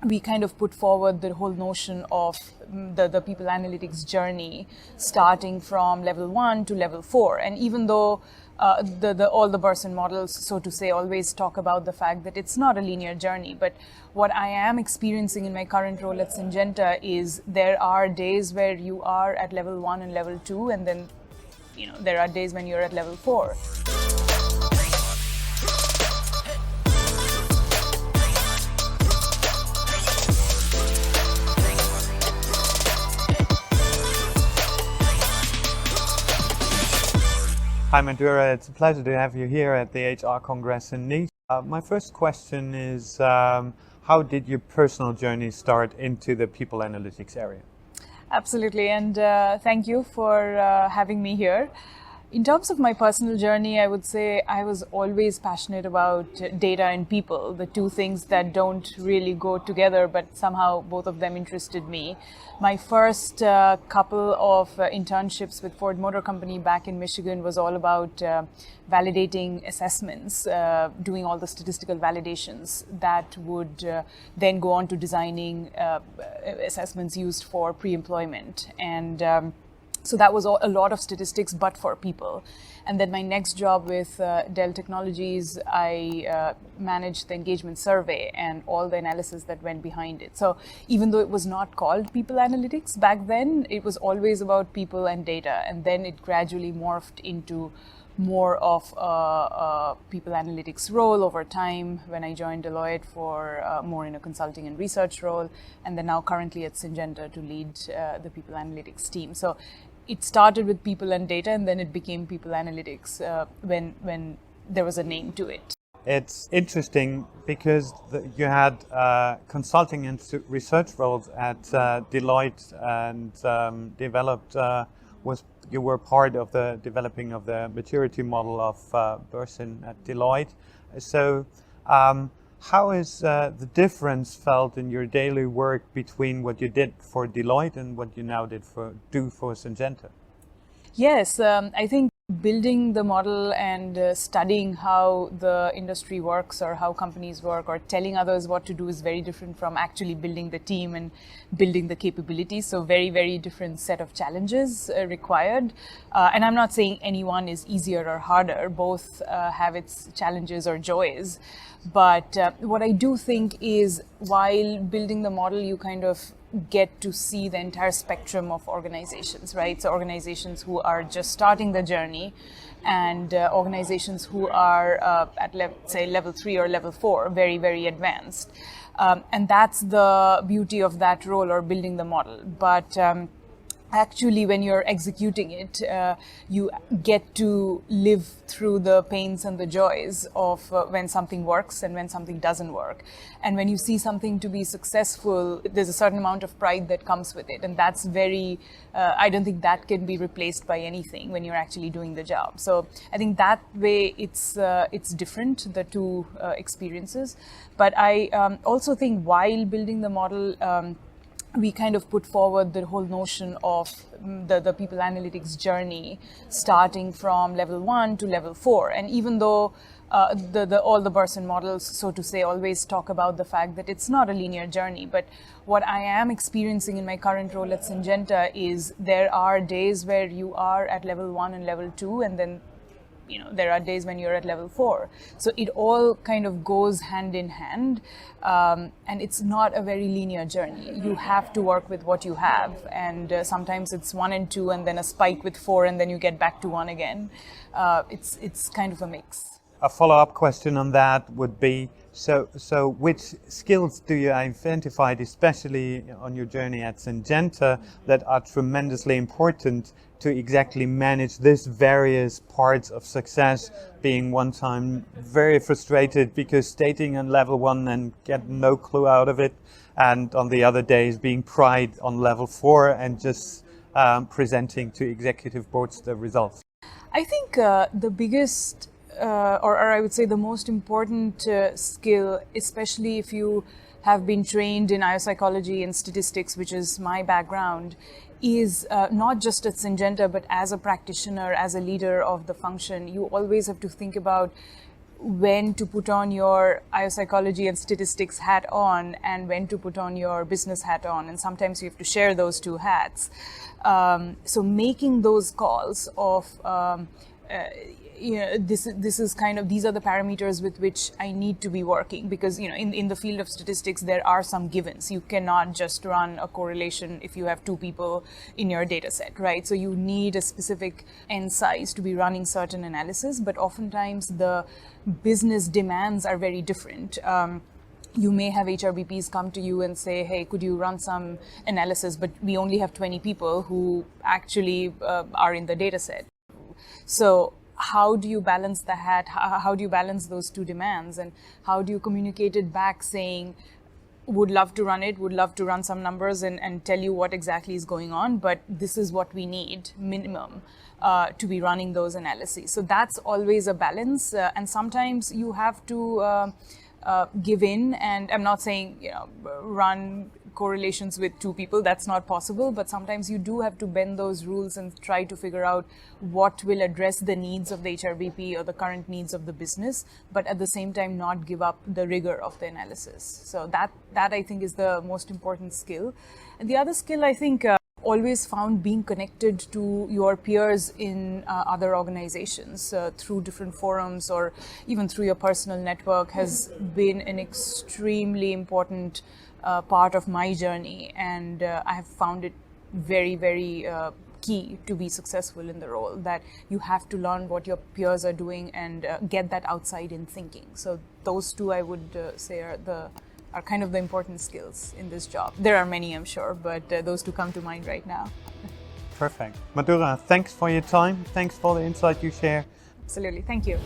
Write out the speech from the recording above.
we kind of put forward the whole notion of the people analytics journey, starting from level 1 to level 4. And even though all the Burson models, so to say, always talk about the fact that it's not a linear journey, but what I am experiencing in my current role at Syngenta is there are days where you are at level 1 and level 2, and then there are days when you're at level 4. Hi Madhura, it's a pleasure to have you here at the HR Congress in Nice. My first question is, how did your personal journey start into the people analytics area? Absolutely, and thank you for having me here. In terms of my personal journey, I would say I was always passionate about data and people, the two things that don't really go together, but somehow both of them interested me. My first couple of internships with Ford Motor Company back in Michigan was all about validating assessments, doing all the statistical validations that would then go on to designing assessments used for pre-employment. And so that was a lot of statistics, but for people. And then my next job with Dell Technologies, I managed the engagement survey and all the analysis that went behind it. So even though it was not called people analytics back then, it was always about people and data. And then it gradually morphed into more of a people analytics role over time when I joined Deloitte for more in a consulting and research role, and then now currently at Syngenta to lead the people analytics team. So it started with people and data, and then it became people analytics when there was a name to it. It's interesting because you had consulting and research roles at Deloitte and you were part of the developing of the maturity model of Burson at Deloitte. So how is the difference felt in your daily work between what you did for Deloitte and what you now do for Syngenta? Yes, I think building the model and studying how the industry works or how companies work or telling others what to do is very different from actually building the team and building the capabilities. So very, very different set of challenges required. And I'm not saying any one is easier or harder. Both have its challenges or joys. But what I do think is while building the model, you kind of get to see the entire spectrum of organizations, right? So organizations who are just starting the journey and organizations who are at say level 3 or level 4, very, very advanced. And that's the beauty of that role or building the model. But actually, when you're executing it, you get to live through the pains and the joys of when something works and when something doesn't work. And when you see something to be successful, there's a certain amount of pride that comes with it. And that's I don't think that can be replaced by anything when you're actually doing the job. So I think that way it's different, the two experiences. But I also think while building the model, we kind of put forward the whole notion of the people analytics journey, starting from level 1 to level 4. And even though all the Burson models, so to say, always talk about the fact that it's not a linear journey, but what I am experiencing in my current role at Syngenta is there are days where you are at level 1 and level 2, and then there are days when you're at level 4. So it all kind of goes hand in hand. And it's not a very linear journey. You have to work with what you have. And sometimes it's 1 and 2 and then a spike with 4 and then you get back to 1 again. It's kind of a mix. A follow-up question on that would be, so which skills do you identify, especially on your journey at Syngenta, that are tremendously important to exactly manage these various parts of success, being one time very frustrated because stating on level 1 and get no clue out of it, and on the other days being pride on level 4 and just presenting to executive boards the results? I think the biggest or I would say the most important skill, especially if you have been trained in biopsychology and statistics, which is my background, is not just at Syngenta, but as a practitioner, as a leader of the function, you always have to think about when to put on your biopsychology and statistics hat on and when to put on your business hat on. And sometimes you have to share those two hats. So making those calls of, this is kind of, these are the parameters with which I need to be working, because in the field of statistics there are some givens. You cannot just run a correlation if you have two people in your data set, right? So you need a specific n size to be running certain analysis, but oftentimes the business demands are very different. You may have HRBPs come to you and say, hey, could you run some analysis, but we only have 20 people who actually are in the data set. So how do you balance the hat? How do you balance those two demands? And how do you communicate it back saying, would love to run it, would love to run some numbers and tell you what exactly is going on, but this is what we need, minimum, to be running those analyses. So that's always a balance. And sometimes you have to give in, and I'm not saying run correlations with two people, that's not possible, but sometimes you do have to bend those rules and try to figure out what will address the needs of the HRBP or the current needs of the business, but at the same time not give up the rigor of the analysis. So that I think is the most important skill. And the other skill, I think, always found being connected to your peers in other organizations through different forums or even through your personal network has been an extremely important part of my journey, and I have found it very, very key to be successful in the role, that you have to learn what your peers are doing and get that outside in thinking. So those two, I would say, are kind of the important skills in this job. There are many, I'm sure, but those two come to mind right now. Perfect. Madhura, thanks for your time. Thanks for the insight you share. Absolutely. Thank you.